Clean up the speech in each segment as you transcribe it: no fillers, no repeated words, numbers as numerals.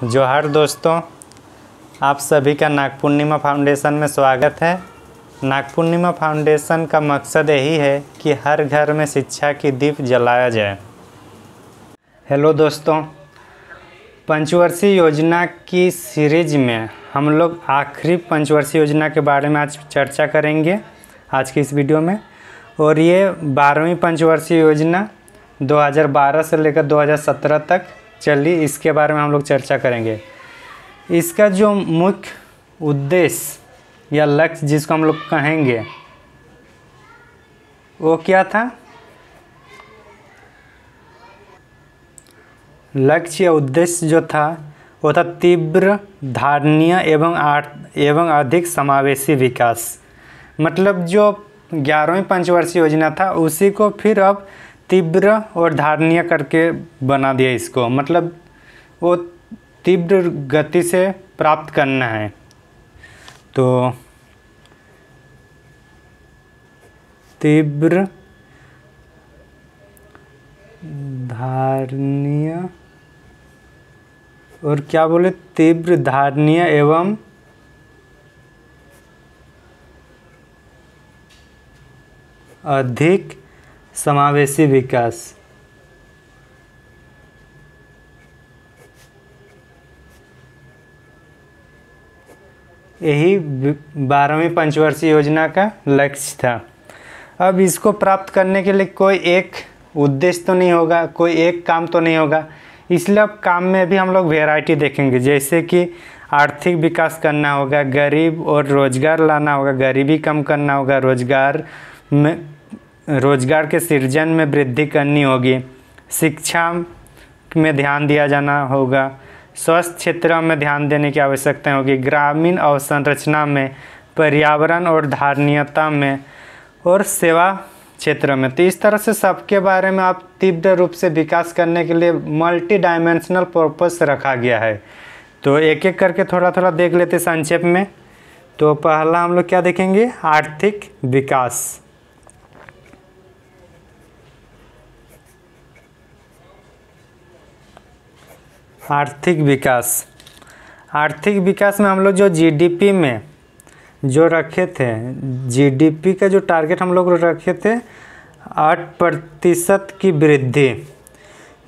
जोहार दोस्तों, आप सभी का नाग पूर्णिमा फाउंडेशन में स्वागत है। नाग पूर्णिमा फाउंडेशन का मकसद यही है कि हर घर में शिक्षा की दीप जलाया जाए। हेलो दोस्तों, पंचवर्षीय योजना की सीरीज में हम लोग आखिरी पंचवर्षीय योजना के बारे में आज चर्चा करेंगे आज की इस वीडियो में। और ये 12वीं पंचवर्षीय योजना 2012 से लेकर 2017 तक चली, इसके बारे में हम लोग चर्चा करेंगे। इसका जो मुख्य उद्देश्य या लक्ष्य जिसको हम लोग कहेंगे वो क्या था? लक्ष्य या उद्देश्य जो था वो था तीव्र, धारणीय एवं अधिक समावेशी विकास। मतलब जो 11वीं पंचवर्षीय योजना था उसी को फिर अब तीव्र और धारणीय करके बना दिया इसको। मतलब वो तीव्र गति से प्राप्त करना है। तो तीव्र, धारणीय और क्या बोले, तीव्र, धारणीय एवं अधिक समावेशी विकास। यही 12वीं पंचवर्षीय योजना का लक्ष्य था। अब इसको प्राप्त करने के लिए कोई एक उद्देश्य तो नहीं होगा, कोई एक काम तो नहीं होगा, इसलिए अब काम में भी हम लोग वैरायटी देखेंगे। जैसे कि आर्थिक विकास करना होगा, गरीब और रोजगार लाना होगा, गरीबी कम करना होगा, रोजगार के सृजन में वृद्धि करनी होगी, शिक्षा में ध्यान दिया जाना होगा, स्वास्थ्य क्षेत्र में ध्यान देने की आवश्यकता होगी, ग्रामीण अवसंरचना में, पर्यावरण और धारणीयता में और सेवा क्षेत्र में। तो इस तरह से सबके बारे में आप तीव्र रूप से विकास करने के लिए मल्टी डायमेंशनल पर्पस रखा गया है। तो एक एक करके थोड़ा थोड़ा देख लेते संक्षेप में। तो पहला हम लोग क्या देखेंगे? आर्थिक विकास। आर्थिक विकास में हम लोग जो जीडीपी में जो रखे थे, जीडीपी का जो टारगेट हम लोग रखे थे 8% की वृद्धि,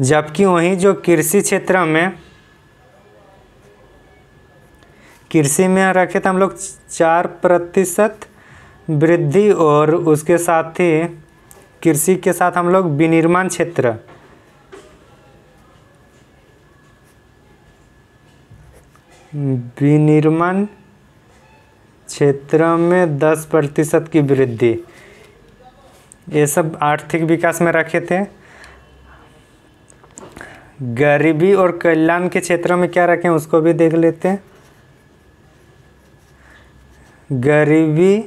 जबकि वहीं जो कृषि क्षेत्र में रखे थे हम लोग 4% वृद्धि। और उसके साथ ही कृषि के साथ हम लोग विनिर्माण क्षेत्र में 10% की वृद्धि, ये सब आर्थिक विकास में रखे थे। गरीबी और कल्याण के क्षेत्र में क्या रखें उसको भी देख लेते हैं। गरीबी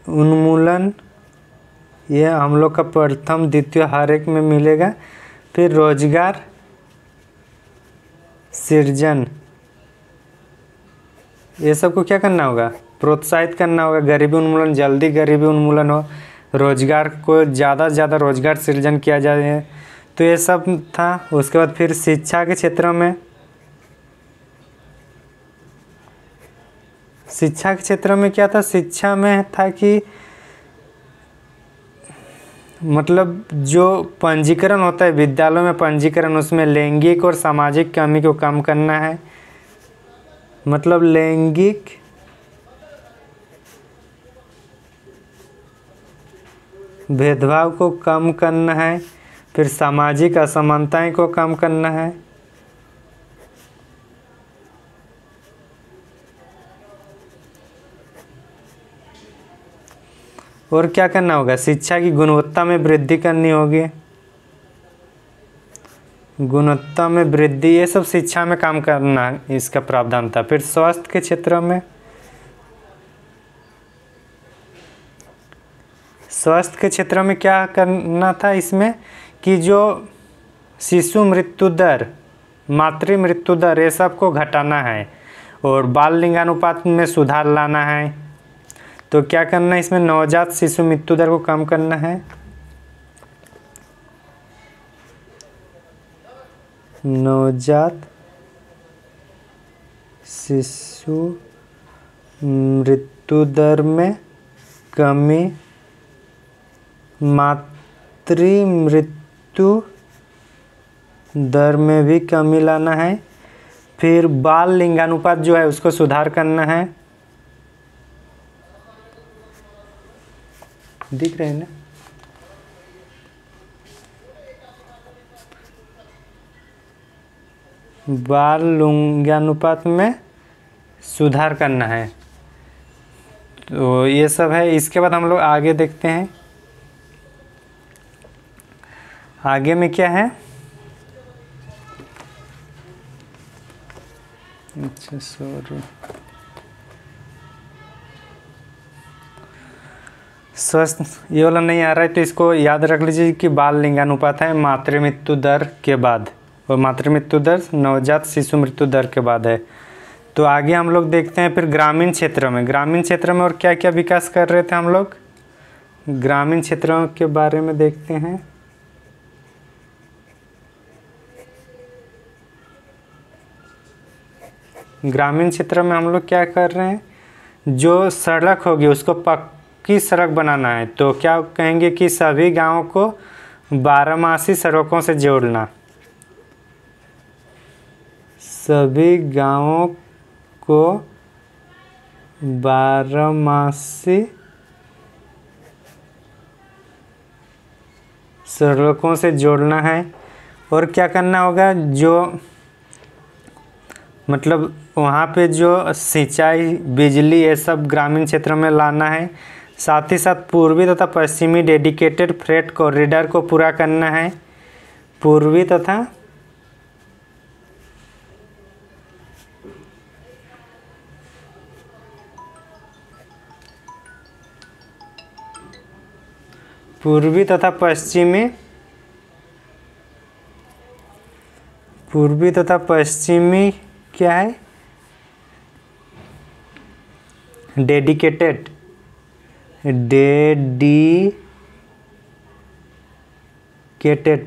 उन्मूलन, ये हम लोग का प्रथम द्वितीय हर एक में मिलेगा। फिर रोजगार सृजन, ये सब को क्या करना होगा? प्रोत्साहित करना होगा। गरीबी उन्मूलन, जल्दी गरीबी उन्मूलन हो, रोजगार को ज़्यादा से ज़्यादा रोजगार सृजन किया जाए। तो ये सब था। उसके बाद फिर शिक्षा के क्षेत्र में क्या था? शिक्षा में था कि मतलब जो पंजीकरण होता है विद्यालयों में, पंजीकरण, उसमें लैंगिक और सामाजिक कमी को कम करना है। मतलब लैंगिक भेदभाव को कम करना है। फिर सामाजिक असमानताएं को कम करना है। और क्या करना होगा? शिक्षा की गुणवत्ता में वृद्धि करनी होगी। गुणवत्ता में वृद्धि, ये सब शिक्षा में काम करना इसका प्रावधान था। फिर स्वास्थ्य के क्षेत्र में क्या करना था इसमें कि जो शिशु मृत्यु दर, मातृ मृत्यु दर, ये सब को घटाना है और बाल लिंगानुपात में सुधार लाना है। तो क्या करना है इसमें? नवजात शिशु मृत्यु दर को कम करना है। नवजात शिशु मृत्यु दर में कमी, मातृ मृत्यु दर में भी कमी लाना है। फिर बाल लिंगानुपात जो है उसको सुधार करना है। दिख रहे हैं ना? बाल लिंगानुपात में सुधार करना है। तो ये सब है। इसके बाद हम लोग आगे देखते हैं, आगे में क्या है। अच्छा सॉरी, स्वस्थ ये वाला नहीं आ रहा है तो इसको याद रख लीजिए कि बाल लिंगानुपात है मातृ मृत्यु दर के बाद, और मातृ मृत्यु दर नवजात शिशु मृत्यु दर के बाद है। तो आगे हम लोग देखते हैं फिर ग्रामीण क्षेत्र में। ग्रामीण क्षेत्र में और क्या क्या विकास कर रहे थे हम लोग, ग्रामीण क्षेत्रों के बारे में देखते हैं। ग्रामीण क्षेत्र में हम लोग क्या कर रहे हैं, जो सड़क होगी उसको पक्की सड़क बनाना है। तो क्या कहेंगे कि सभी गांवों को 12मासी सड़कों से जोड़ना, सभी गांवों को 12मासी सड़कों से जोड़ना है। और क्या करना होगा, जो मतलब वहाँ पे जो सिंचाई, बिजली, ये सब ग्रामीण क्षेत्र में लाना है। साथ ही साथ पूर्वी तथा पश्चिमी डेडिकेटेड फ्रेट कॉरिडोर को पूरा करना है। पूर्वी तथा पश्चिमी क्या है, डेडिकेटेड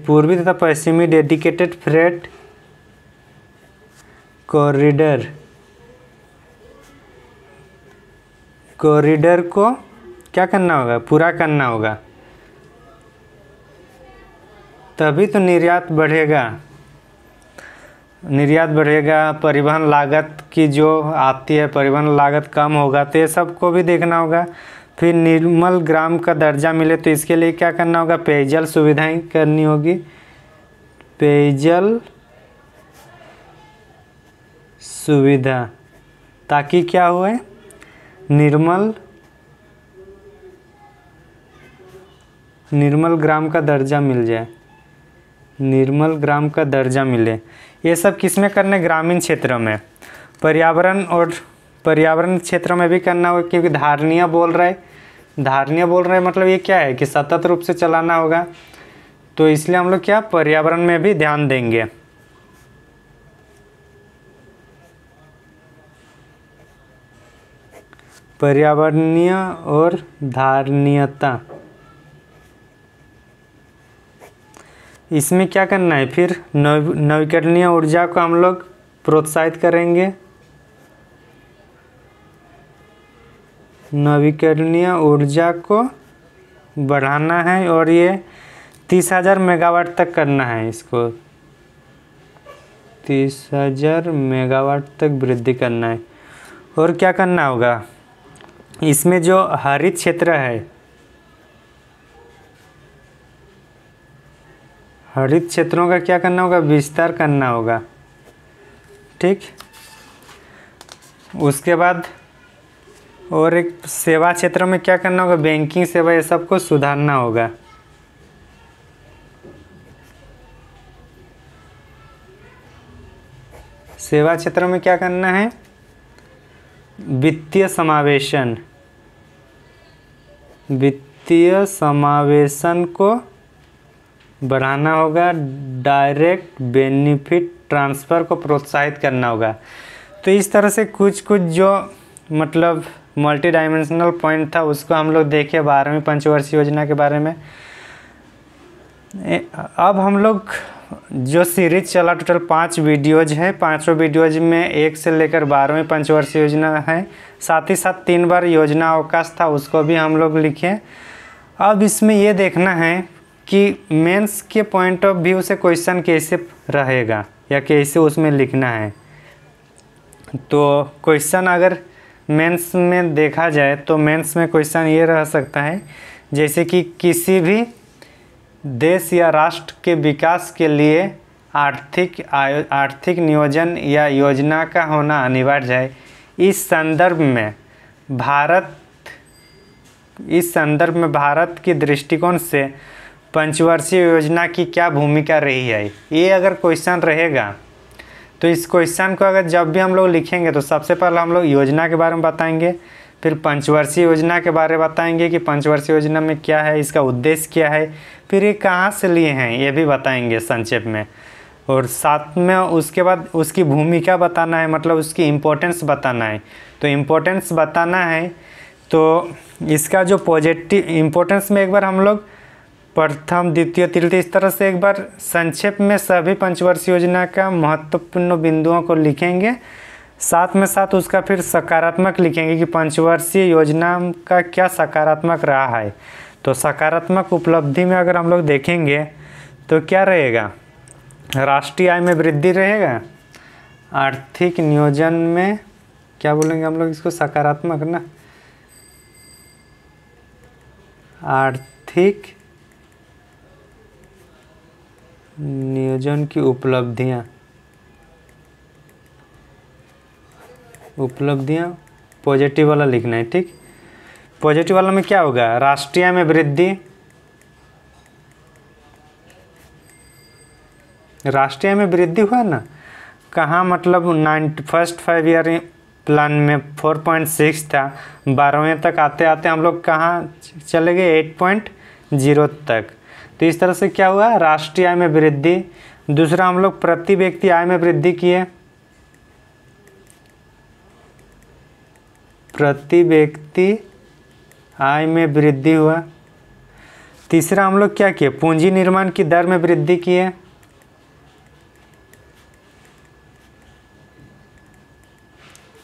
पूर्वी तथा पश्चिमी डेडिकेटेड फ्रेट कॉरिडोर को क्या करना होगा, पूरा करना होगा। तभी तो निर्यात बढ़ेगा, परिवहन लागत की जो आती है, परिवहन लागत कम होगा, तो ये सबको भी देखना होगा। फिर निर्मल ग्राम का दर्जा मिले तो इसके लिए क्या करना होगा, पेयजल सुविधाएं करनी होगी। पेयजल सुविधा, ताकि क्या हुए, निर्मल ग्राम का दर्जा मिल जाए, निर्मल ग्राम का दर्जा मिले। ये सब किस में करने, ग्रामीण क्षेत्र में। पर्यावरण क्षेत्र में भी करना होगा, क्योंकि धारणीय बोल रहे मतलब ये क्या है कि सतत रूप से चलाना होगा। तो इसलिए हम लोग क्या, पर्यावरण में भी ध्यान देंगे। पर्यावरणीय और धारणीयता, इसमें क्या करना है, फिर नवीकरणीय ऊर्जा को हम लोग प्रोत्साहित करेंगे। नवीकरणीय ऊर्जा को बढ़ाना है और ये 30,000 मेगावाट तक करना है। इसको 30,000 मेगावाट तक वृद्धि करना है। और क्या करना होगा, इसमें जो हरित क्षेत्र है, हरित क्षेत्रों का क्या करना होगा, विस्तार करना होगा। ठीक, उसके बाद और एक सेवा क्षेत्र में क्या करना होगा, बैंकिंग सेवा, ये सब को सुधारना होगा। सेवा क्षेत्र में क्या करना है, वित्तीय समावेशन को बढ़ाना होगा। डायरेक्ट बेनिफिट ट्रांसफ़र को प्रोत्साहित करना होगा। तो इस तरह से कुछ जो मतलब मल्टी डायमेंशनल पॉइंट था उसको हम लोग देखे 12वीं पंचवर्षीय योजना के बारे में। अब हम लोग जो सीरीज चला टोटल 5 वीडियोज है, 5 वीडियोज में 1 से लेकर 12वीं पंचवर्षीय योजना है। साथ ही साथ 3 बार योजना अवकाश था, उसको भी हम लोग लिखे। अब इसमें ये देखना है कि मेंस के पॉइंट ऑफ व्यू से क्वेश्चन कैसे रहेगा या कैसे उसमें लिखना है। तो क्वेश्चन अगर मेंस में देखा जाए तो मेंस में क्वेश्चन ये रह सकता है जैसे कि किसी भी देश या राष्ट्र के विकास के लिए आर्थिक नियोजन या योजना का होना अनिवार्य है। इस संदर्भ में भारत के दृष्टिकोण से पंचवर्षीय योजना की क्या भूमिका रही है, ये अगर क्वेश्चन रहेगा तो इस क्वेश्चन को अगर जब भी हम लोग लिखेंगे तो सबसे पहले हम लोग योजना के बारे में बताएंगे, फिर पंचवर्षीय योजना के बारे में बताएंगे कि पंचवर्षीय योजना में क्या है, इसका उद्देश्य क्या है, फिर ये कहाँ से लिए हैं ये भी बताएंगे संक्षेप में। और साथ में उसके बाद उसकी भूमिका बताना है, मतलब उसकी इम्पोर्टेंस बताना है। तो इम्पोर्टेंस बताना है तो इसका जो पॉजिटिव इम्पोर्टेंस में एक बार हम लोग प्रथम, द्वितीय, तृतीय इस तरह से एक बार संक्षेप में सभी पंचवर्षीय योजना का महत्वपूर्ण बिंदुओं को लिखेंगे। साथ में साथ उसका फिर सकारात्मक लिखेंगे कि पंचवर्षीय योजना का क्या सकारात्मक रहा है। तो सकारात्मक उपलब्धि में अगर हम लोग देखेंगे तो क्या रहेगा, राष्ट्रीय आय में वृद्धि रहेगा, आर्थिक नियोजन में क्या बोलेंगे हम लोग इसको, सकारात्मक ना, आर्थिक नियोजन की उपलब्धियां पॉजिटिव वाला लिखना है। ठीक, पॉजिटिव वाला में क्या होगा, राष्ट्रीय आय में वृद्धि, राष्ट्रीय आय में वृद्धि हुआ ना, कहाँ मतलब फर्स्ट 5 ईयर प्लान में 4.6 था, 12वें तक आते आते हम लोग कहाँ चले गए 8.0 तक। तो इस तरह से क्या हुआ, राष्ट्रीय आय में वृद्धि। दूसरा हम लोग प्रति व्यक्ति आय में वृद्धि किए, प्रति व्यक्ति आय में वृद्धि हुआ। तीसरा हम लोग क्या किए, पूंजी निर्माण की दर में वृद्धि किए।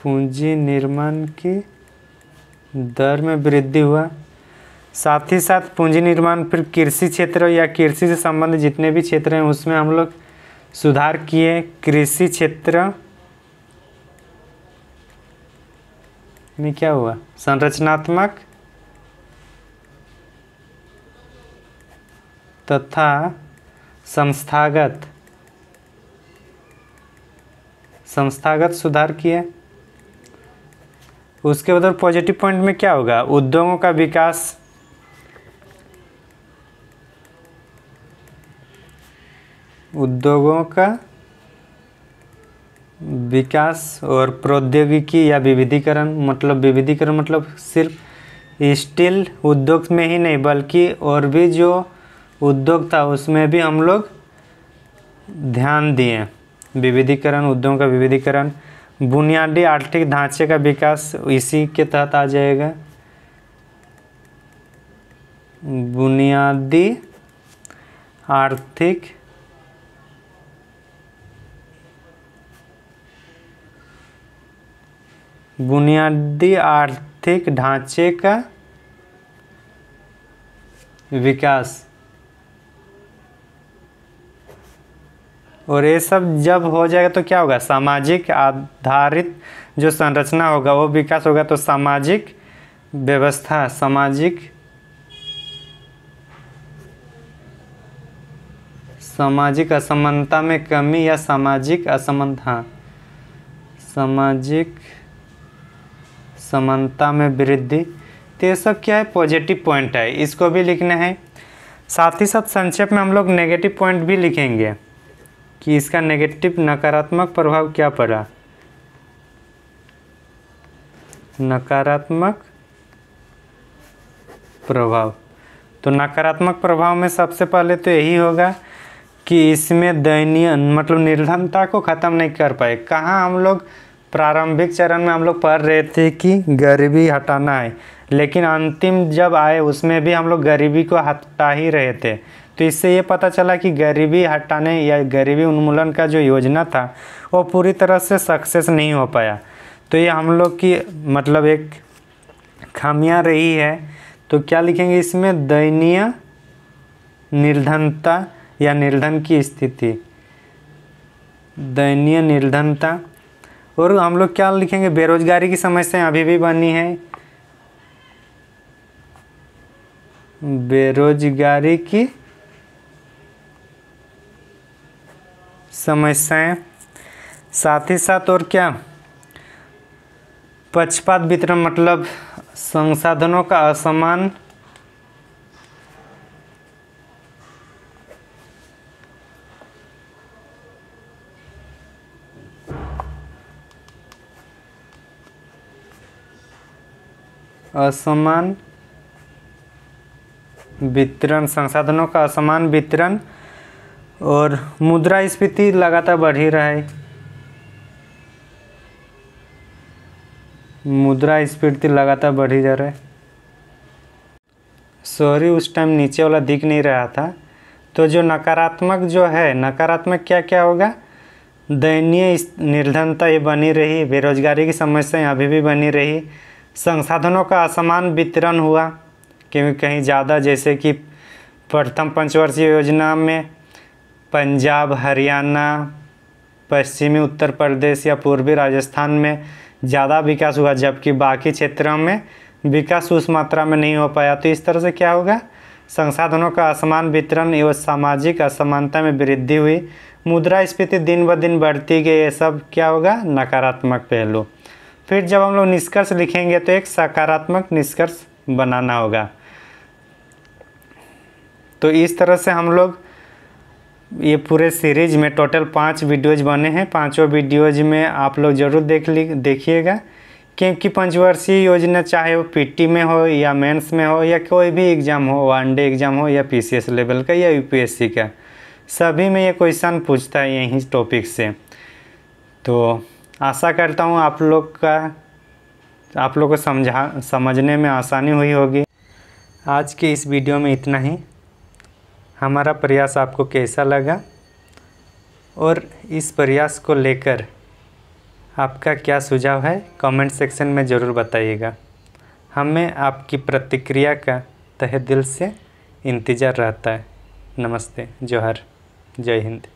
पूंजी निर्माण की दर में वृद्धि हुआ। साथ ही साथ पूंजी निर्माण फिर कृषि क्षेत्र या कृषि से संबंधित जितने भी क्षेत्र हैं उसमें हम लोग सुधार किए। कृषि क्षेत्र में क्या हुआ, संरचनात्मक तथा संस्थागत सुधार किए। उसके बाद पॉजिटिव पॉइंट में क्या होगा, उद्योगों का विकास, उद्योगों का विकास और प्रौद्योगिकी या विविधीकरण, मतलब सिर्फ स्टील उद्योग में ही नहीं बल्कि और भी जो उद्योग था उसमें भी हम लोग ध्यान दिए। विविधीकरण, उद्योगों का विविधीकरण। बुनियादी आर्थिक ढांचे का विकास इसी के तहत आ जाएगा। बुनियादी आर्थिक ढांचे का विकास। और ये सब जब हो जाएगा तो क्या होगा, सामाजिक आधारित जो संरचना होगा वो विकास होगा। तो सामाजिक व्यवस्था, सामाजिक असमानता में कमी या सामाजिक असमानता, सामाजिक समानता में वृद्धि। तो ये सब क्या है, पॉजिटिव पॉइंट है, इसको भी लिखना है। साथ ही साथ संक्षेप में हम लोग नेगेटिव पॉइंट भी लिखेंगे कि इसका नेगेटिव नकारात्मक प्रभाव क्या पड़ा। नकारात्मक प्रभाव, तो नकारात्मक प्रभाव में सबसे पहले तो यही होगा कि इसमें दयनीय मतलब निर्धनता को ख़त्म नहीं कर पाए। कहाँ हम लोग प्रारंभिक चरण में हम लोग पढ़ रहे थे कि गरीबी हटाना है, लेकिन अंतिम जब आए उसमें भी हम लोग गरीबी को हटा ही रहे थे। तो इससे ये पता चला कि गरीबी हटाने या गरीबी उन्मूलन का जो योजना था वो पूरी तरह से सक्सेस नहीं हो पाया। तो ये हम लोग की मतलब एक खामियां रही है। तो क्या लिखेंगे इसमें? दयनीय निर्धनता या निर्धन की स्थिति, दयनीय निर्धनता। और हम लोग क्या लिखेंगे? बेरोजगारी की समस्या अभी भी बनी है, बेरोजगारी की समस्याएं। साथ ही साथ और क्या? पक्षपात वितरण, मतलब संसाधनों का असमान वितरण, संसाधनों का असमान वितरण। और मुद्रास्फीति लगातार बढ़ ही रहा है, मुद्रास्फीति लगातार बढ़ ही जा रहा है। सॉरी उस टाइम नीचे वाला दिख नहीं रहा था। तो जो नकारात्मक जो है, नकारात्मक क्या क्या होगा? दयनीय निर्धनता ये बनी रही, बेरोजगारी की समस्याएं अभी भी बनी रही, संसाधनों का असमान वितरण हुआ क्योंकि कहीं ज़्यादा, जैसे कि प्रथम पंचवर्षीय योजना में पंजाब, हरियाणा, पश्चिमी उत्तर प्रदेश या पूर्वी राजस्थान में ज़्यादा विकास हुआ, जबकि बाकी क्षेत्रों में विकास उस मात्रा में नहीं हो पाया। तो इस तरह से क्या होगा? संसाधनों का असमान वितरण एवं सामाजिक असमानता में वृद्धि हुई, मुद्रास्फीति दिन ब दिन बढ़ती गई। ये सब क्या होगा? नकारात्मक पहलू। फिर जब हम लोग निष्कर्ष लिखेंगे तो एक सकारात्मक निष्कर्ष बनाना होगा। तो इस तरह से हम लोग ये पूरे सीरीज में टोटल 5 वीडियोज़ बने हैं। 5 वीडियोज़ में आप लोग ज़रूर देखिएगा, क्योंकि पंचवर्षीय योजना चाहे वो पीटी में हो या मेंस में हो या कोई भी एग्ज़ाम हो, वनडे एग्ज़ाम हो या पीसीएस लेवल का या यूपीएससी का, सभी में ये क्वेश्चन पूछता है यही टॉपिक से। तो आशा करता हूँ आप लोग को समझने में आसानी हुई होगी। आज के इस वीडियो में इतना ही। हमारा प्रयास आपको कैसा लगा और इस प्रयास को लेकर आपका क्या सुझाव है, कमेंट सेक्शन में ज़रूर बताइएगा। हमें आपकी प्रतिक्रिया का तहे दिल से इंतज़ार रहता है। नमस्ते, जोहर, जय हिंद।